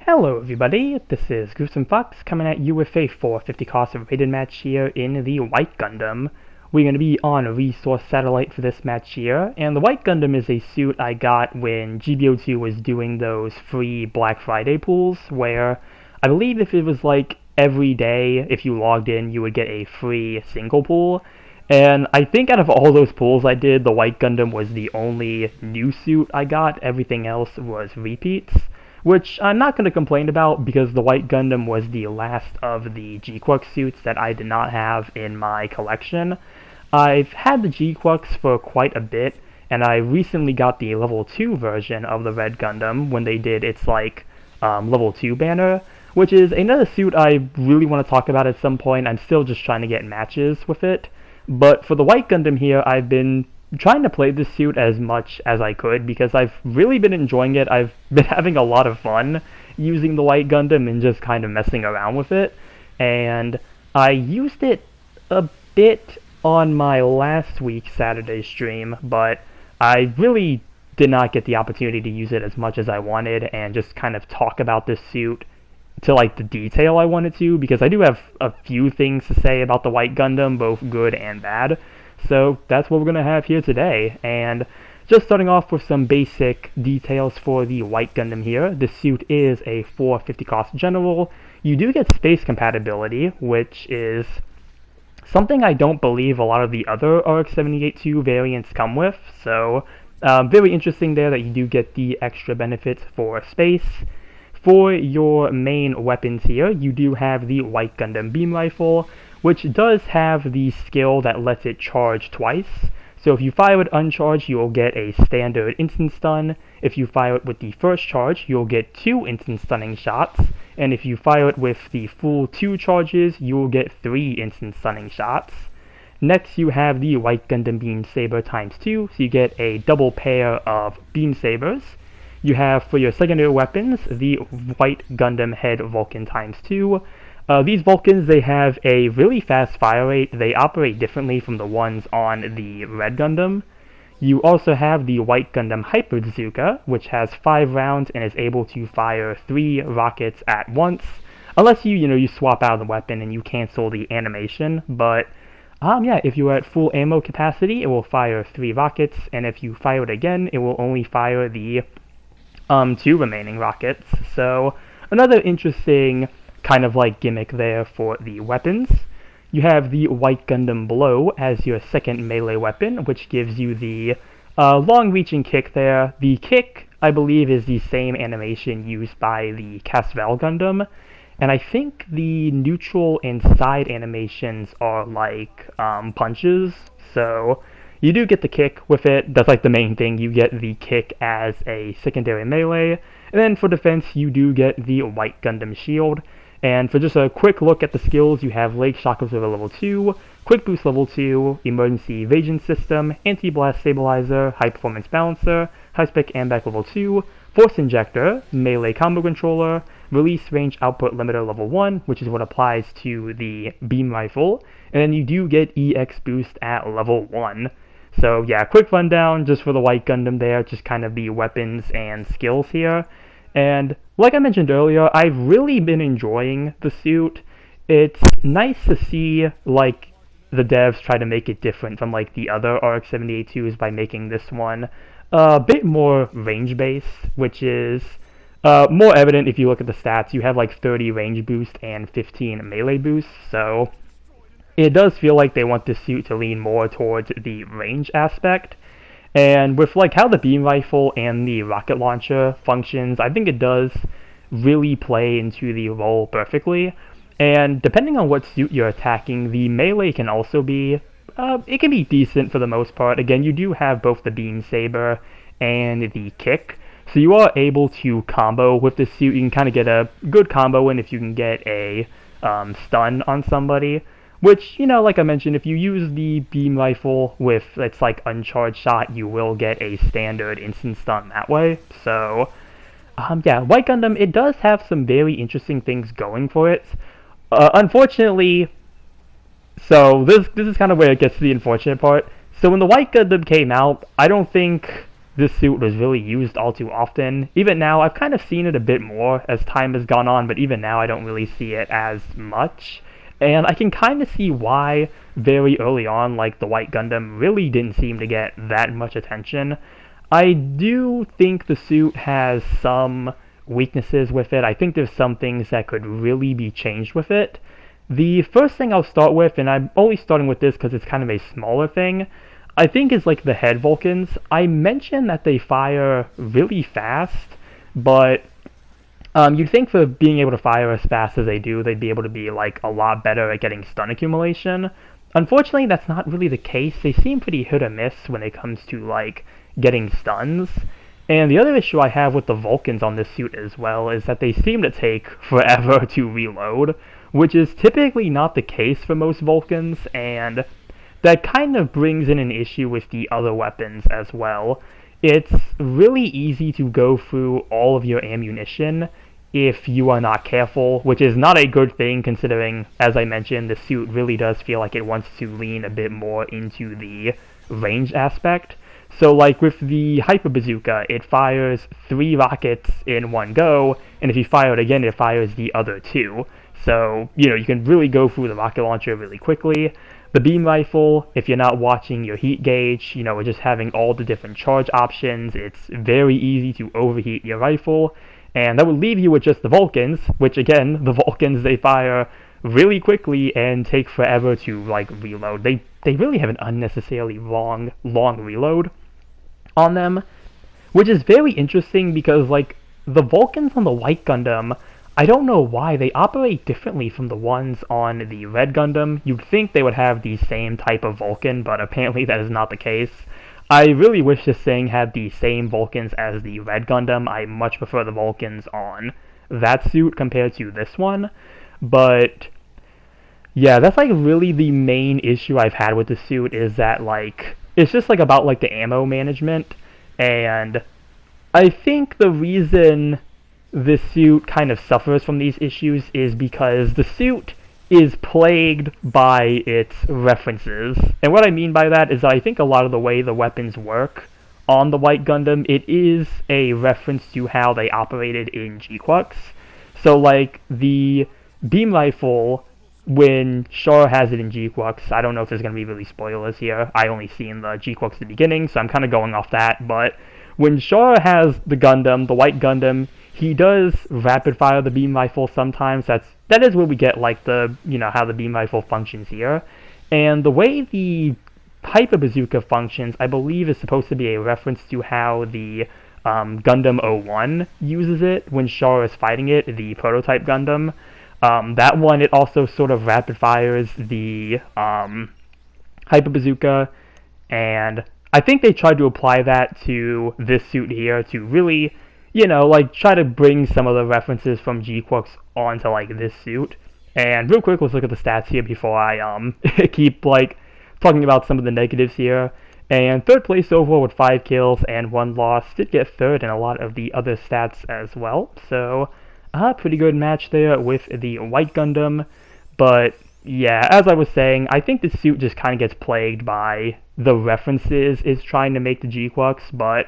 Hello everybody, this is Gruesome Fox coming at you with a 450 cost rated match here in the White Gundam. We're going to be on a Resource Satellite for this match here, and the White Gundam is a suit I got when GBO2 was doing those free Black Friday pools, where I believe if it was like every day, if you logged in, you would get a free single pool. And I think out of all those pools I did, the White Gundam was the only new suit I got. Everything else was repeats, which I'm not going to complain about because the White Gundam was the last of the GQuuuuuX suits that I did not have in my collection. I've had the GQuuuuuX for quite a bit, and I recently got the level 2 version of the Red Gundam when they did its level 2 banner, which is another suit I really want to talk about at some point. I'm still just trying to get matches with it. But for the White Gundam here, I've been trying to play this suit as much as I could because I've really been enjoying it. I've been having a lot of fun using the White Gundam and just kind of messing around with it. And I used it a bit on my last week's Saturday stream, but I really did not get the opportunity to use it as much as I wanted and just kind of talk about this suit to like the detail I wanted to, because I do have a few things to say about the White Gundam, both good and bad. So that's what we're going to have here today. And just starting off with some basic details for the White Gundam here. This suit is a 450 cost general. You do get space compatibility, which is something I don't believe a lot of the other RX-78 variants come with. So very interesting there that you do get the extra benefits for space. For your main weapons here, you do have the White Gundam beam rifle, which does have the skill that lets it charge twice. So if you fire it uncharged, you'll get a standard instant stun. If you fire it with the first charge, you'll get 2 instant stunning shots. And if you fire it with the full 2 charges, you'll get 3 instant stunning shots. Next, you have the White Gundam Beam Saber times 2, so you get a double pair of beam sabers. You have, for your secondary weapons, the White Gundam Head Vulcan times 2. These Vulcans, they have a really fast fire rate. They operate differently from the ones on the Red Gundam. You also have the White Gundam Hyper Bazooka, which has 5 rounds and is able to fire 3 rockets at once, unless you swap out the weapon and you cancel the animation. But if you're at full ammo capacity, it will fire 3 rockets, and if you fire it again, it will only fire the 2 remaining rockets. So another interesting kind of like gimmick there for the weapons. You have the White Gundam Blow as your second melee weapon, which gives you the long-reaching kick there. The kick, I believe, is the same animation used by the Casval Gundam, and I think the neutral and side animations are like punches, so you do get the kick with it. That's like the main thing. You get the kick as a secondary melee. And then for defense, you do get the White Gundam Shield. And for just a quick look at the skills, you have Leg Shock Absorber level 2, Quick Boost level 2, Emergency Evasion System, Anti-Blast Stabilizer, High Performance Balancer, High Spec Ambac level 2, Force Injector, Melee Combo Controller, Release Range Output Limiter level 1, which is what applies to the beam rifle. And then you do get EX Boost at level 1. So yeah, quick rundown just for the White Gundam there, just kind of the weapons and skills here. And like I mentioned earlier, I've really been enjoying the suit. It's nice to see like the devs try to make it different from like the other RX-78s by making this one a bit more range-based, which is more evident if you look at the stats. You have like 30 range boost and 15 melee boost, so it does feel like they want this suit to lean more towards the range aspect. And with like how the beam rifle and the rocket launcher functions, I think it does really play into the role perfectly. And depending on what suit you're attacking, the melee can also be, it can be decent for the most part. Again, you do have both the beam saber and the kick, so you are able to combo with this suit. You can kind of get a good combo in if you can get a stun on somebody. Which, like I mentioned, if you use the beam rifle with its like uncharged shot, you will get a standard instant stun that way. So, White Gundam, it does have some very interesting things going for it. Unfortunately, so this is kind of where it gets to the unfortunate part. So when the White Gundam came out, I don't think this suit was really used all too often. Even now, I've kind of seen it a bit more as time has gone on, but even now I don't really see it as much. And I can kind of see why very early on, like the White Gundam really didn't seem to get that much attention. I do think the suit has some weaknesses with it. I think there's some things that could really be changed with it. The first thing I'll start with, and I'm only starting with this because it's kind of a smaller thing, I think is like the head Vulcans. I mentioned that they fire really fast, but you'd think for being able to fire as fast as they do, they'd be able to be like a lot better at getting stun accumulation. Unfortunately, that's not really the case. They seem pretty hit or miss when it comes to like getting stuns. And the other issue I have with the Vulcans on this suit as well is that they seem to take forever to reload, which is typically not the case for most Vulcans, and that kind of brings in an issue with the other weapons as well. It's really easy to go through all of your ammunition if you are not careful, which is not a good thing considering, as I mentioned, the suit really does feel like it wants to lean a bit more into the range aspect. So like with the Hyper Bazooka, it fires 3 rockets in one go, and if you fire it again, it fires the other 2. So, you can really go through the rocket launcher really quickly. The beam rifle, if you're not watching your heat gauge, or just having all the different charge options, it's very easy to overheat your rifle, and that would leave you with just the Vulcans, which again, the Vulcans, they fire really quickly and take forever to like reload. They really have an unnecessarily long reload on them, which is very interesting because like the Vulcans on the White Gundam, I don't know why they operate differently from the ones on the Red Gundam. You'd think they would have the same type of Vulcan, but apparently that is not the case. I really wish this thing had the same Vulcans as the Red Gundam. I much prefer the Vulcans on that suit compared to this one. But yeah, that's like really the main issue I've had with the suit, is that like it's just like about like the ammo management. And I think the reason this suit kind of suffers from these issues is because the suit is plagued by its references. And what I mean by that is I think a lot of the way the weapons work on the White Gundam, it is a reference to how they operated in GQuuuuuX. So like the beam rifle, when Char has it in GQuuuuuX, I don't know if there's going to be really spoilers here. I only seen the GQuuuuuX at the beginning, so I'm kind of going off that. But when Char has the Gundam, the White Gundam, he does rapid fire the beam rifle sometimes. That is where we get like the, how the beam rifle functions here. And the way the Hyper Bazooka functions, I believe, is supposed to be a reference to how the Gundam 01 uses it when Char is fighting it, the prototype Gundam. That one, it also sort of rapid fires the Hyper Bazooka, and I think they tried to apply that to this suit here to really, like try to bring some of the references from GQuuuuuX onto like this suit. And real quick, let's look at the stats here before I keep like talking about some of the negatives here. And third place overall with 5 kills and 1 loss. Did get third in a lot of the other stats as well. So pretty good match there with the White Gundam. But yeah, as I was saying, I think the suit just kind of gets plagued by the references it's trying to make to GQuuuuuX. But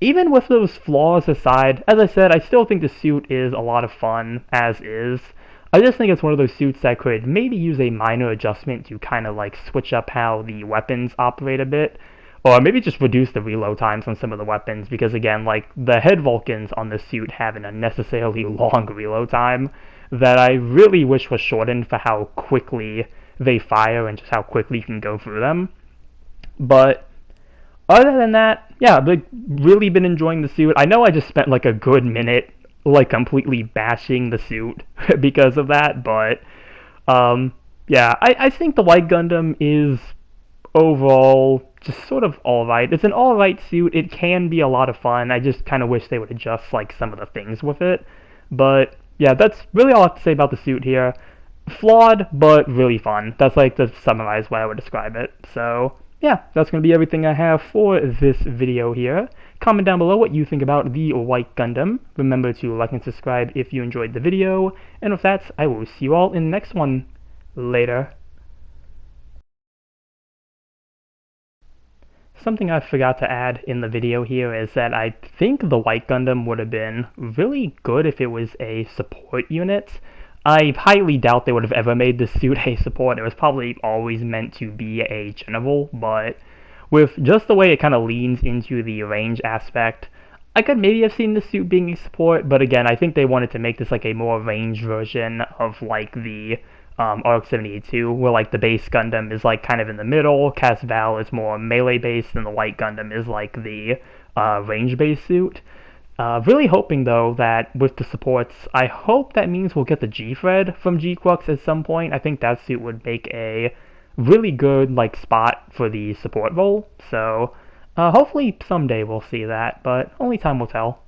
even with those flaws aside, as I said, I still think the suit is a lot of fun as is. I just think it's one of those suits that could maybe use a minor adjustment to kind of like switch up how the weapons operate a bit. Or maybe just reduce the reload times on some of the weapons, because again, like the head Vulcans on this suit have an unnecessarily long reload time that I really wish was shortened for how quickly they fire and just how quickly you can go through them. But other than that, yeah, I've like, really been enjoying the suit. I know I just spent like a good minute like completely bashing the suit because of that, but yeah, I think the White Gundam is overall just sort of alright. It's an alright suit. It can be a lot of fun. I just kind of wish they would adjust like some of the things with it. But yeah, that's really all I have to say about the suit here. Flawed, but really fun. That's like to summarize why I would describe it. So yeah, that's going to be everything I have for this video here. Comment down below what you think about the White Gundam. Remember to like and subscribe if you enjoyed the video. And with that, I will see you all in the next one. Later. Something I forgot to add in the video here is that I think the White Gundam would have been really good if it was a support unit. I highly doubt they would have ever made the suit a support. It was probably always meant to be a general, but with just the way it kind of leans into the range aspect, I could maybe have seen the suit being a support, but again, I think they wanted to make this like a more range version of like the RX-78 too, where like the base Gundam is like kind of in the middle, Casval is more melee based, and the White Gundam is like the range based suit. Really hoping though that with the supports, I hope that means we'll get the G-Thread from GQuuuuuX at some point. I think that suit would make a really good like spot for the support role. So hopefully someday we'll see that, but only time will tell.